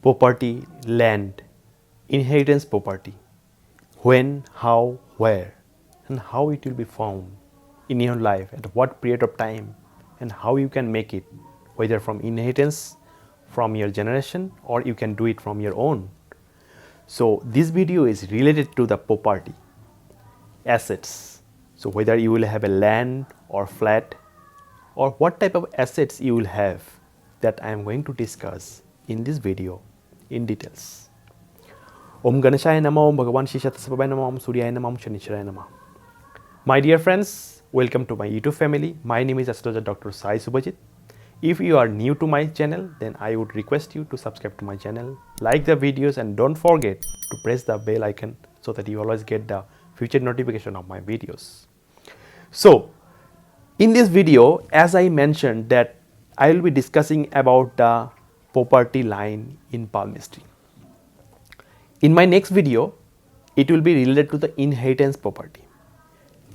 property, land, inheritance property, when, how, where, and how it will be found in your life, at what period of time, and how you can make it, whether from inheritance from your generation or you can do it from your own. So this video is related to the property, assets. So whether you will have a land or flat or what type of assets you will have, that I am going to discuss in this video in details. Om Ganeshaya Namah, Om Bhagavan Shishatasabhaya Namah, Om Suryaya Namah, Om Shanicharaya Namah. My dear friends, welcome to my YouTube family. My name is Astrologer Dr. Sai Suvajit. If you are new to my channel, then I would request you to subscribe to my channel, like the videos, and don't forget to press the bell icon so that you always get the future notification of my videos. So in this video, as I mentioned, that I will be discussing about the property line in Palmistry. In my next video, it will be related to the inheritance property.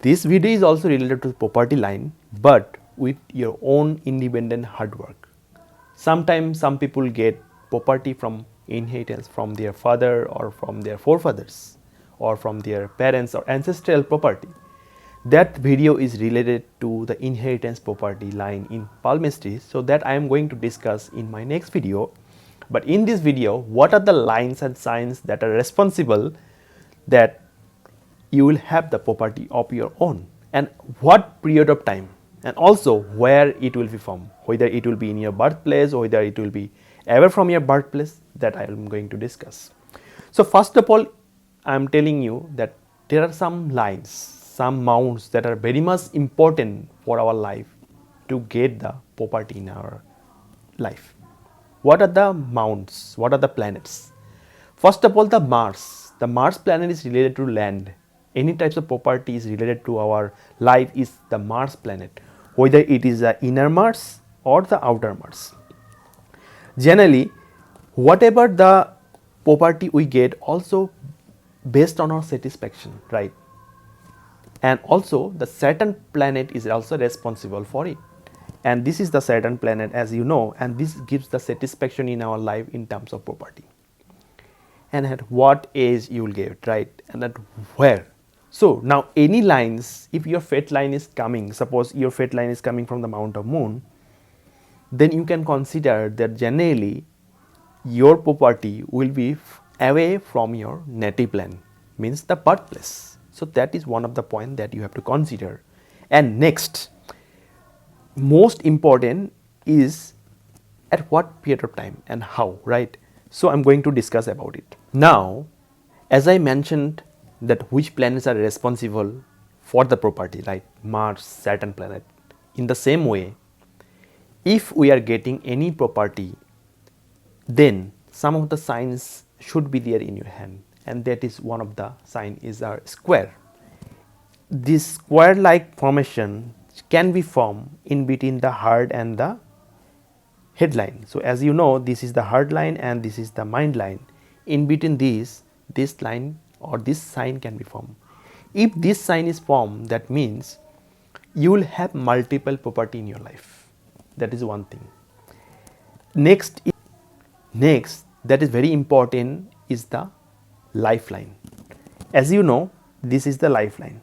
This video is also related to the property line, but with your own independent hard work. Sometimes some people get property from inheritance from their father or from their forefathers or from their parents or ancestral property. That video is related to the inheritance property line in Palmistry, so that I am going to discuss in my next video. But in this video, what are the lines and signs that are responsible that you will have the property of your own, and what period of time, and also where it will be from, whether it will be in your birthplace or whether it will be ever from your birthplace, that I am going to discuss. So first of all, I am telling you that there are some lines, some mounts that are very much important for our life to get the property in our life. What are the mounts? What are the planets? First of all, the Mars. The Mars planet is related to land. Any types of property is related to our life is the Mars planet, whether it is the inner Mars or the outer Mars. Generally, whatever the property we get also based on our satisfaction, right? And also the Saturn planet is also responsible for it. And this is the Saturn planet, as you know, and this gives the satisfaction in our life in terms of property. And at what age you will get, right? And at where. So now any lines, if your fate line is coming, suppose your fate line is coming from the Mount of Moon, then you can consider that generally your property will be away from your native land, means the birthplace. So that is one of the points that you have to consider. And next, most important is at what period of time and how, right? So I am going to discuss about it. Now, as I mentioned that which planets are responsible for the property, right? Mars, Saturn planet. In the same way, if we are getting any property, then some of the signs should be there in your hand, and that is one of the sign is our square. This square like formation can be formed in between the heart and the headline. So as you know, this is the heart line and this is the mind line. In between this line or this sign can be formed. If this sign is formed, that means you will have multiple property in your life. That is one thing. Next, that is very important is the lifeline. As you know, this is the lifeline.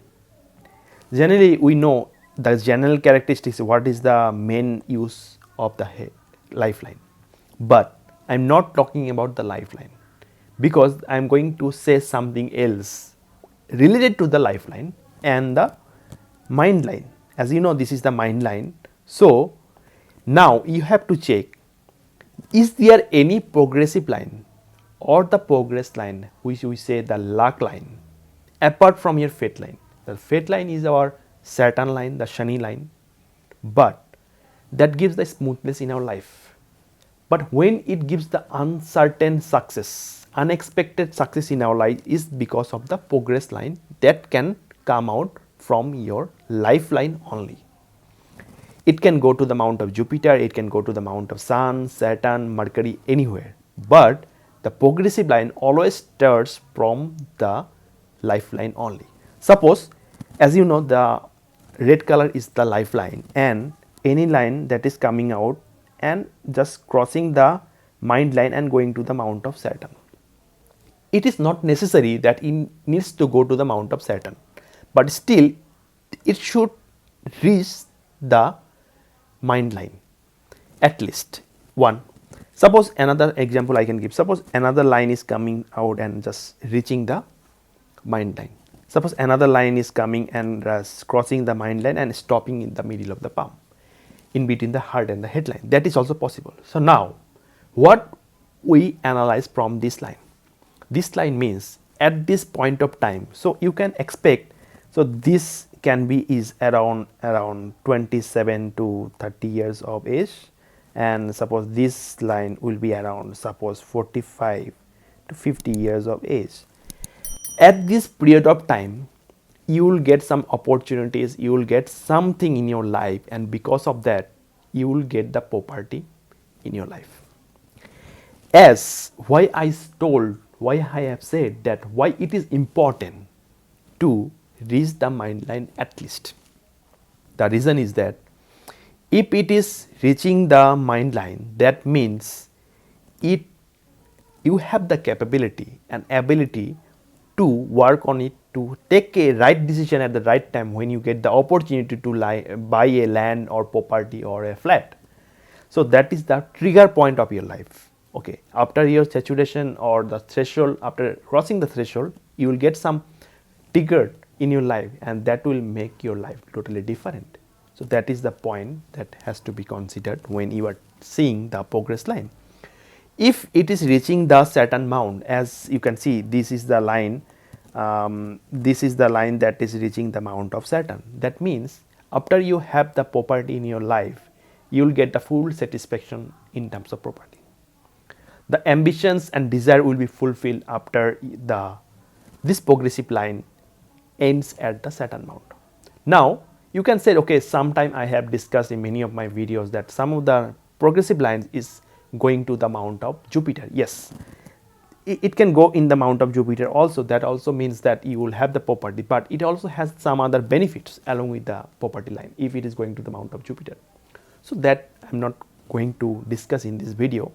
Generally, we know the general characteristics, what is the main use of the lifeline. But I am not talking about the lifeline, because I am going to say something else related to the lifeline and the mind line. As you know, this is the mind line. So now you have to check, is there any progressive line or the progress line, which we say the luck line, apart from your fate line. The fate line is our Saturn line, the Shani line, but that gives the smoothness in our life. But when it gives the uncertain success, unexpected success in our life, is because of the progress line that can come out from your lifeline only. It can go to the mount of Jupiter, it can go to the mount of Sun, Saturn, Mercury, anywhere. But the progressive line always starts from the lifeline only. Suppose, as you know, the red color is the lifeline, and any line that is coming out and just crossing the mind line and going to the mount of Saturn. It is not necessary that it needs to go to the mount of Saturn, but still it should reach the mind line at least one. Suppose another example I can give, suppose another line is coming out and just reaching the mind line. Suppose another line is coming and crossing the mind line and stopping in the middle of the palm, in between the heart and the headline. That is also possible. So now what we analyze from this line? This line means at this point of time, so you can expect, so this can be is around 27 to 30 years of age, and suppose this line will be around suppose 45 to 50 years of age. At this period of time you will get some opportunities, you will get something in your life, and because of that you will get the property in your life. As why I have said that why it is important to reach the mind line at least. The reason is that if it is reaching the mind line, that means you have the capability and ability to work on it, to take a right decision at the right time when you get the opportunity to buy a land or property or a flat. So that is the trigger point of your life. Okay, after your saturation or the threshold, after crossing the threshold, you will get some trigger in your life, and that will make your life totally different. So that is the point that has to be considered when you are seeing the progress line. If it is reaching the Saturn mount, as you can see, this is the line, that is reaching the mount of Saturn. That means after you have the property in your life, you will get the full satisfaction in terms of property. The ambitions and desire will be fulfilled after this progressive line ends at the Saturn mount. Now you can say, okay, sometime I have discussed in many of my videos that some of the progressive lines is going to the mount of Jupiter. Yes, it can go in the mount of Jupiter also. That also means that you will have the property, but it also has some other benefits along with the property line if it is going to the mount of Jupiter. So that I am not going to discuss in this video.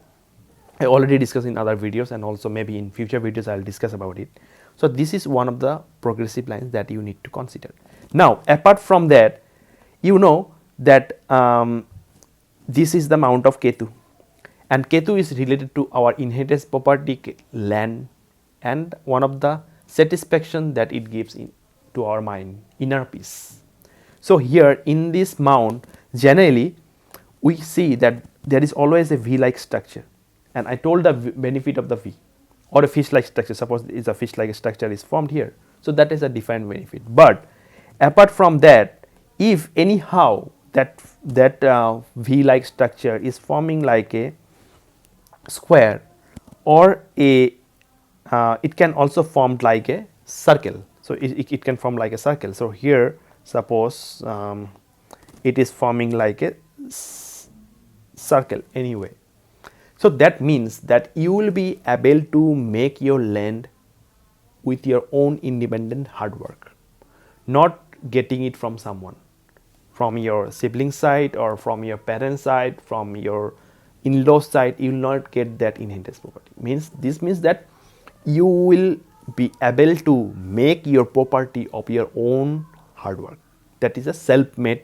I already discussed in other videos, and also maybe in future videos I will discuss about it. So this is one of the progressive lines that you need to consider. Now apart from that, you know that this is the mount of Ketu, and Ketu is related to our inheritance property, land, and one of the satisfaction that it gives to our mind, inner peace. So here in this mount, generally we see that there is always a V-like structure, and I told the benefit of the V, or a fish-like structure. Suppose is a fish-like structure is formed here, so that is a defined benefit. But apart from that, if anyhow that V-like structure is forming like a square, or a it can also form like a circle. So it can form like a circle. So here suppose it is forming like a circle anyway. So that means that you will be able to make your land with your own independent hard work, not getting it from someone, from your sibling side or from your parents side, from your in-law side. You will not get that inheritance property. This means that you will be able to make your property of your own hard work. That is a self-made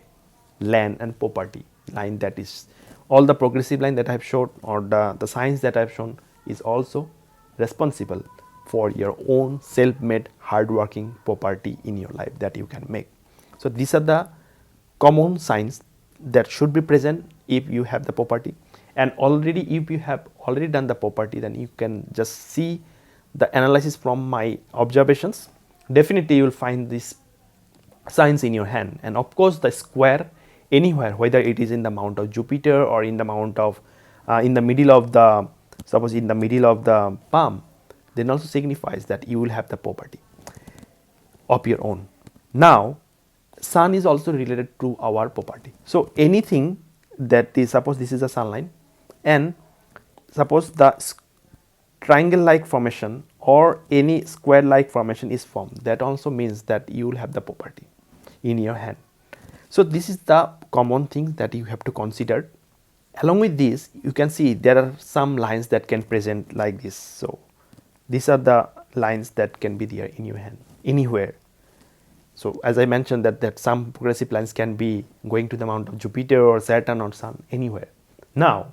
land and property line. That is all the progressive line that I have shown, or the signs that I have shown, is also responsible for your own self-made hard-working property in your life that you can make. So these are the common signs that should be present if you have the property. And already, if you have already done the property, then you can just see the analysis from my observations. Definitely you will find these signs in your hand. And of course the square anywhere, whether it is in the mount of Jupiter or in the mount of in the middle of the, suppose in the middle of the palm, then also signifies that you will have the property of your own. Now sun is also related to our property. So anything that is, suppose this is a sun line, and suppose the triangle like formation or any square like formation is formed, that also means that you will have the property in your hand. So this is the common thing that you have to consider Along with this, you can see there are some lines that can present like this. So these are the lines that can be there in your hand anywhere. So as I mentioned that some progressive lines can be going to the mount of Jupiter or Saturn or Sun, anywhere. Now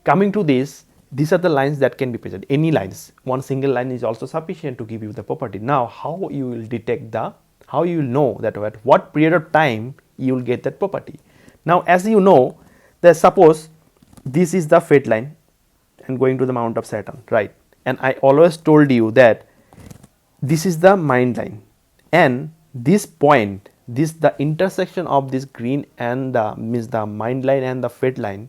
coming to this, these are the lines that can be present, any lines. One single line is also sufficient to give you the property. Now how you will detect how you will know that at what period of time you will get that property. Now as you know that suppose this is the fate line and going to the mount of Saturn, right? And I always told you that this is the mind line, and this point, the intersection of this green and the mind line and the fate line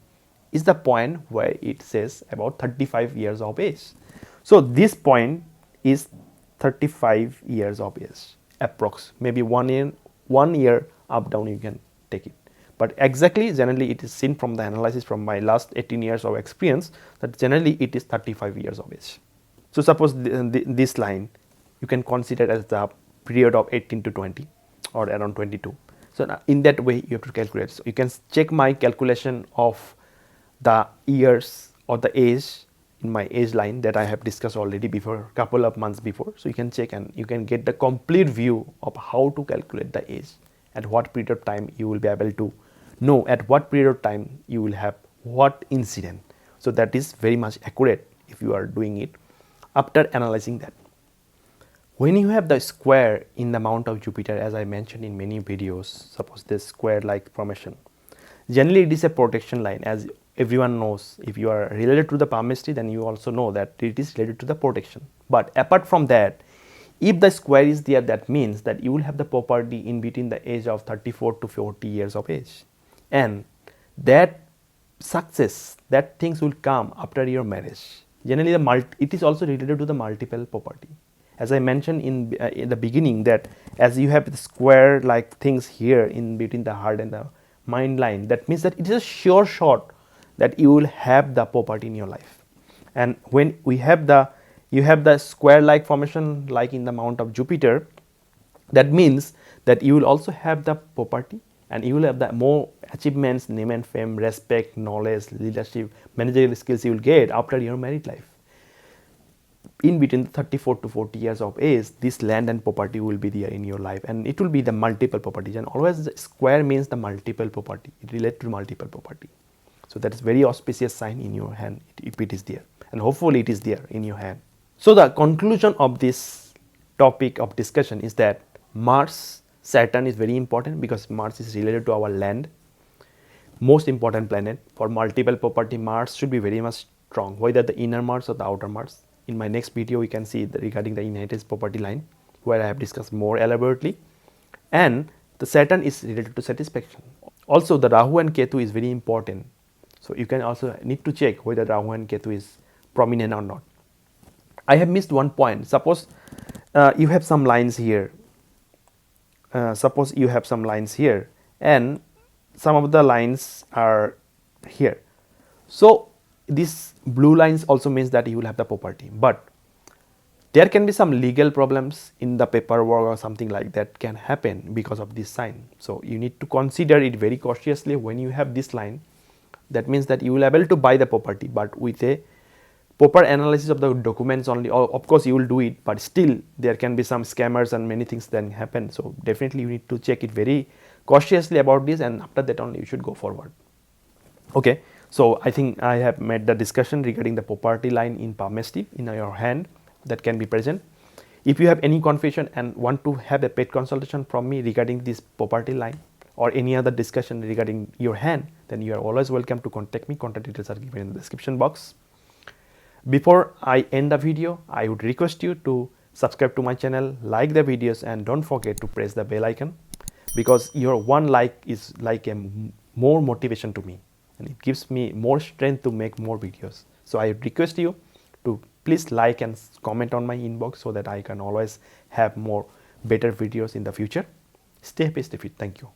is the point where it says about 35 years of age. So this point is 35 years of age approx, maybe 1 year up down you can take it, but exactly generally it is seen from the analysis from my last 18 years of experience that generally it is 35 years of age. So suppose this line you can consider as the period of 18 to 20 or around 22. So in that way you have to calculate. So you can check my calculation of the years or the age in my age line that I have discussed already before, a couple of months before. So you can check and you can get the complete view of how to calculate the age, at what period of time you will be able to know at what period of time you will have what incident. So that is very much accurate if you are doing it after analyzing that. When you have the square in the mount of Jupiter, as I mentioned in many videos, suppose this square like formation, generally it is a protection line. As everyone knows, if you are related to the palmistry, then you also know that it is related to the protection. But apart from that, if the square is there, that means that you will have the property in between the age of 34 to 40 years of age, and that success, that things will come after your marriage. Generally it is also related to the multiple property. As I mentioned in the beginning, that as you have the square like things here in between the heart and the mind line, that means that it is a sure shot that you will have the property in your life. And when we have you have the square like formation like in the mount of Jupiter, that means that you will also have the property and you will have the more achievements, name and fame, respect, knowledge, leadership, managerial skills you will get after your married life. In between 34 to 40 years of age, this land and property will be there in your life, and it will be the multiple properties. And always the square means the multiple property, it relates to multiple property. So that is very auspicious sign in your hand if it is there, and hopefully it is there in your hand. So the conclusion of this topic of discussion is that Mars, Saturn is very important because Mars is related to our land, most important planet. For multiple property, Mars should be very much strong, whether the inner Mars or the outer Mars. In my next video, we can see regarding the inheritance property line, where I have discussed more elaborately. And the Saturn is related to satisfaction. Also, the Rahu and Ketu is very important. So you can also need to check whether Rahu and Ketu is prominent or not. I have missed one point. Suppose you have some lines here. Suppose you have some lines here, and some of the lines are here. So this blue lines also means that you will have the property, but there can be some legal problems in the paperwork or something like that can happen because of this sign. So you need to consider it very cautiously when you have this line. That means that you will be able to buy the property, but with a proper analysis of the documents only. Or of course you will do it, but still there can be some scammers and many things then happen. So definitely you need to check it very cautiously about this, and after that only you should go forward. Okay, so I think I have made the discussion regarding the property line in palmistry in your hand that can be present. If you have any confusion and want to have a paid consultation from me regarding this property line or any other discussion regarding your hand, then you are always welcome to contact me. Contact details are given in the description box. Before I end the video, I would request you to subscribe to my channel, like the videos, and don't forget to press the bell icon, because your one like is like a more motivation to me, and it gives me more strength to make more videos. So I request you to please like and comment on my inbox so that I can always have more better videos in the future. Stay happy, stay fit. Thank you.